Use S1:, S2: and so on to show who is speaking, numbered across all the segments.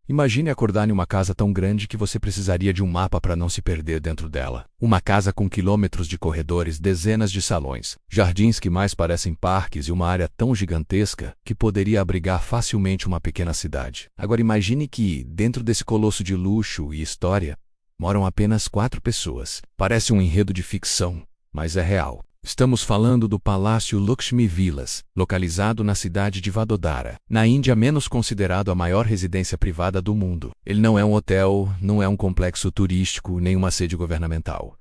S1: Imagine acordar em uma casa tão grande que você precisaria de um mapa para não se perder dentro dela. Uma casa com quilômetros de corredores, dezenas de salões, jardins que mais parecem parques e uma área tão gigantesca que poderia abrigar facilmente uma pequena cidade. Agora imagine que, dentro desse colosso de luxo e história, moram apenas 4 pessoas. Parece um enredo de ficção, mas é real. Estamos falando do Palácio Lakshmi Vilas, localizado na cidade de Vadodara, na Índia, menos considerado a maior residência privada do mundo. Ele não é um hotel, não é um complexo turístico, nem uma sede governamental.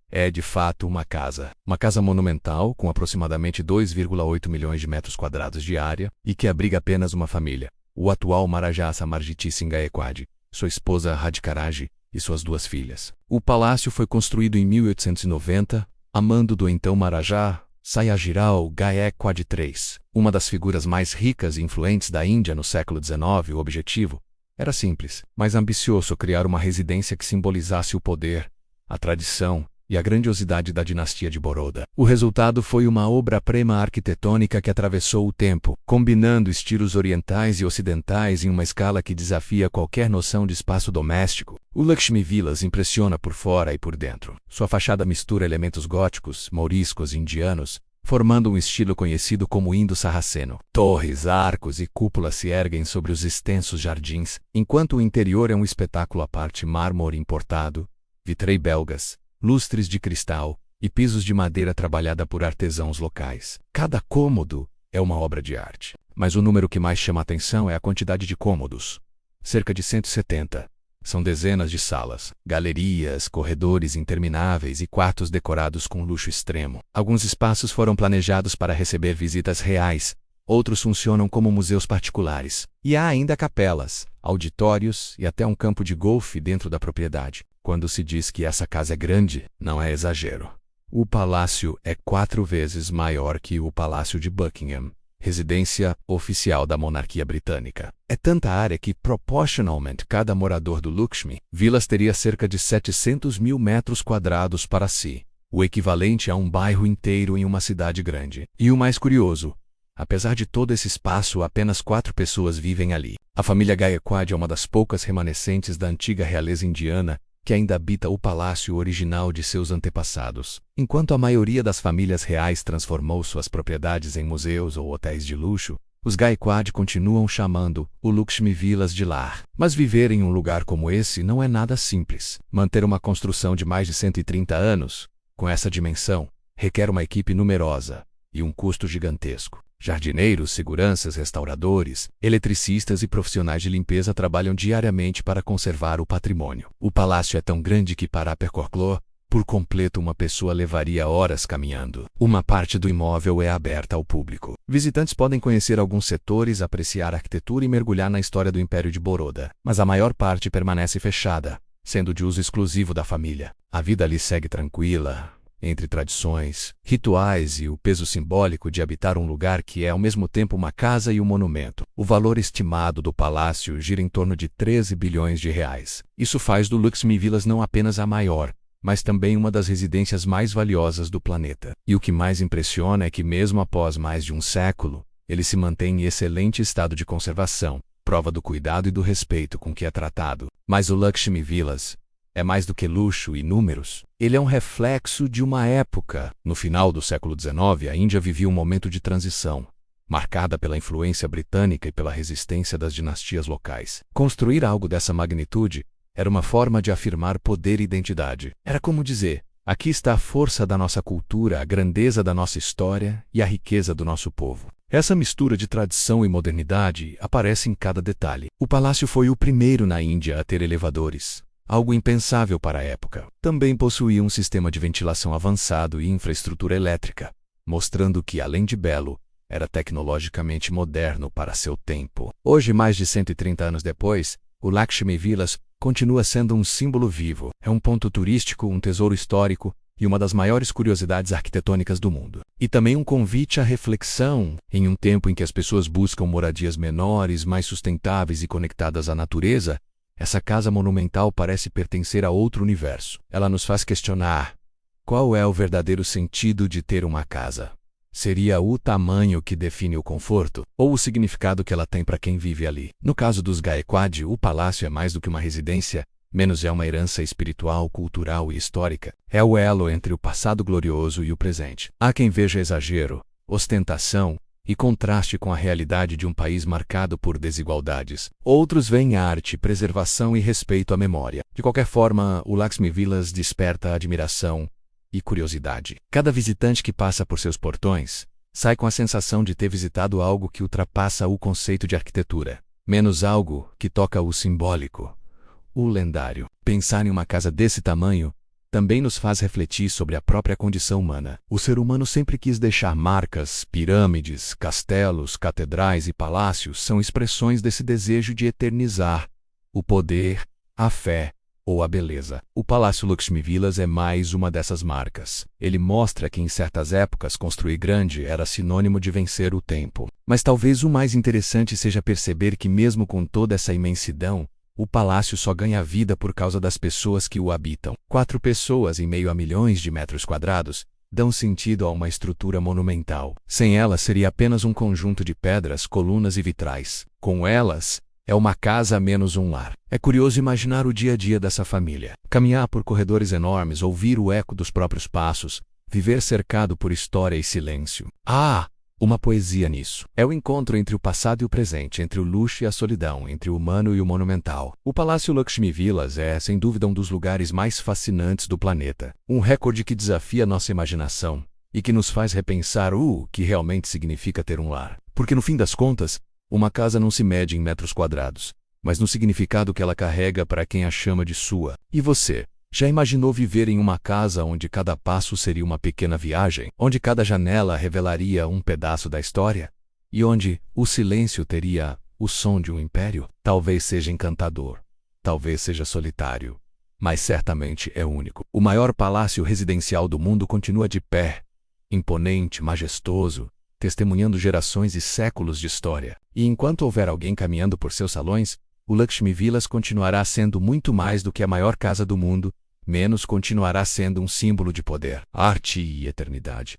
S1: É, de fato, uma casa monumental com aproximadamente 2,8 milhões de metros quadrados de área e que abriga apenas uma família, o atual Maharaja Samarjit Singh Gaekwad, sua esposa Radhikaraj e suas 2 filhas. O palácio foi construído em 1890, a mando do então Maharaja Sayajirao Gaekwad III, uma das figuras mais ricas e influentes da Índia no século XIX. O objetivo era simples, mas ambicioso: criar uma residência que simbolizasse o poder, a tradição e a grandiosidade da dinastia de Baroda. O resultado foi uma obra-prima arquitetônica que atravessou o tempo, combinando estilos orientais e ocidentais em uma escala que desafia qualquer noção de espaço doméstico. O Lakshmi Vilas impressiona por fora e por dentro. Sua fachada mistura elementos góticos, mouriscos e indianos, formando um estilo conhecido como indo-sarraceno. Torres, arcos e cúpulas se erguem sobre os extensos jardins, enquanto o interior é um espetáculo à parte: mármore importado, vitrei belgas, lustres de cristal e pisos de madeira trabalhada por artesãos locais. Cada cômodo é uma obra de arte. Mas o número que mais chama a atenção é a quantidade de cômodos. Cerca de 170. São dezenas de salas, galerias, corredores intermináveis e quartos decorados com luxo extremo. Alguns espaços foram planejados para receber visitas reais, outros funcionam como museus particulares. E há ainda capelas, auditórios e até um campo de golfe dentro da propriedade. Quando se diz que essa casa é grande, não é exagero. O palácio é 4 vezes maior que o Palácio de Buckingham, residência oficial da monarquia britânica. É tanta área que, proporcionalmente, cada morador do Lakshmi Vilas teria cerca de 700 mil metros quadrados para si, o equivalente a um bairro inteiro em uma cidade grande. E o mais curioso: apesar de todo esse espaço, apenas 4 pessoas vivem ali. A família Gaekwad é uma das poucas remanescentes da antiga realeza indiana que ainda habita o palácio original de seus antepassados. Enquanto a maioria das famílias reais transformou suas propriedades em museus ou hotéis de luxo, os Gaekwad continuam chamando o Lakshmi Vilas de lar. Mas viver em um lugar como esse não é nada simples. Manter uma construção de mais de 130 anos, com essa dimensão, requer uma equipe numerosa e um custo gigantesco. Jardineiros, seguranças, restauradores, eletricistas e profissionais de limpeza trabalham diariamente para conservar o patrimônio. O palácio é tão grande que, para percorrê-lo por completo, uma pessoa levaria horas caminhando. Uma parte do imóvel é aberta ao público. Visitantes podem conhecer alguns setores, apreciar a arquitetura e mergulhar na história do Império de Baroda, mas a maior parte permanece fechada, sendo de uso exclusivo da família. A vida ali segue tranquila, entre tradições, rituais e o peso simbólico de habitar um lugar que é ao mesmo tempo uma casa e um monumento. O valor estimado do palácio gira em torno de 13 bilhões de reais. Isso faz do Lakshmi Vilas não apenas a maior, mas também uma das residências mais valiosas do planeta. E o que mais impressiona é que, mesmo após mais de um século, ele se mantém em excelente estado de conservação, prova do cuidado e do respeito com que é tratado. Mas o Lakshmi Vilas é mais do que luxo e números. Ele é um reflexo de uma época. No final do século XIX, a Índia vivia um momento de transição, marcada pela influência britânica e pela resistência das dinastias locais. Construir algo dessa magnitude era uma forma de afirmar poder e identidade. Era como dizer: aqui está a força da nossa cultura, a grandeza da nossa história e a riqueza do nosso povo. Essa mistura de tradição e modernidade aparece em cada detalhe. O palácio foi o primeiro na Índia a ter elevadores, algo impensável para a época. Também possuía um sistema de ventilação avançado e infraestrutura elétrica, mostrando que, além de belo, era tecnologicamente moderno para seu tempo. Hoje, mais de 130 anos depois, o Lakshmi Vilas continua sendo um símbolo vivo. É um ponto turístico, um tesouro histórico e uma das maiores curiosidades arquitetônicas do mundo. E também um convite à reflexão. Em um tempo em que as pessoas buscam moradias menores, mais sustentáveis e conectadas à natureza, essa casa monumental parece pertencer a outro universo. Ela nos faz questionar: qual é o verdadeiro sentido de ter uma casa? Seria o tamanho que define o conforto, ou o significado que ela tem para quem vive ali. No caso dos Gaekwad, o palácio é mais do que uma residência, menos é uma herança espiritual, cultural e histórica. É o elo entre o passado glorioso e o presente. Há quem veja exagero, ostentação e contraste com a realidade de um país marcado por desigualdades. Outros veem arte, preservação e respeito à memória. De qualquer forma, o Lakshmi Vilas desperta admiração e curiosidade. Cada visitante que passa por seus portões sai com a sensação de ter visitado algo que ultrapassa o conceito de arquitetura, menos algo que toca o simbólico, o lendário. Pensar em uma casa desse tamanho também nos faz refletir sobre a própria condição humana. O ser humano sempre quis deixar marcas. Pirâmides, castelos, catedrais e palácios são expressões desse desejo de eternizar o poder, a fé ou a beleza. O Palácio Lakshmi Vilas é mais uma dessas marcas. Ele mostra que em certas épocas construir grande era sinônimo de vencer o tempo. Mas talvez o mais interessante seja perceber que mesmo com toda essa imensidão, o palácio só ganha vida por causa das pessoas que o habitam. 4 pessoas em meio a milhões de metros quadrados dão sentido a uma estrutura monumental. Sem elas seria apenas um conjunto de pedras, colunas e vitrais. Com elas, é uma casa menos um lar. É curioso imaginar o dia a dia dessa família. Caminhar por corredores enormes, ouvir o eco dos próprios passos, viver cercado por história e silêncio. Uma poesia nisso. É o encontro entre o passado e o presente, entre o luxo e a solidão, entre o humano e o monumental. O Palácio Lakshmi Vilas é, sem dúvida, um dos lugares mais fascinantes do planeta. Um recorde que desafia nossa imaginação e que nos faz repensar o que realmente significa ter um lar. Porque, no fim das contas, uma casa não se mede em metros quadrados, mas no significado que ela carrega para quem a chama de sua. E você? Já imaginou viver em uma casa onde cada passo seria uma pequena viagem? Onde cada janela revelaria um pedaço da história? E onde o silêncio teria o som de um império? Talvez seja encantador, talvez seja solitário, mas certamente é único. O maior palácio residencial do mundo continua de pé, imponente, majestoso, testemunhando gerações e séculos de história. E enquanto houver alguém caminhando por seus salões, o Lakshmi Vilas continuará sendo muito mais do que a maior casa do mundo, menos continuará sendo um símbolo de poder, arte e eternidade.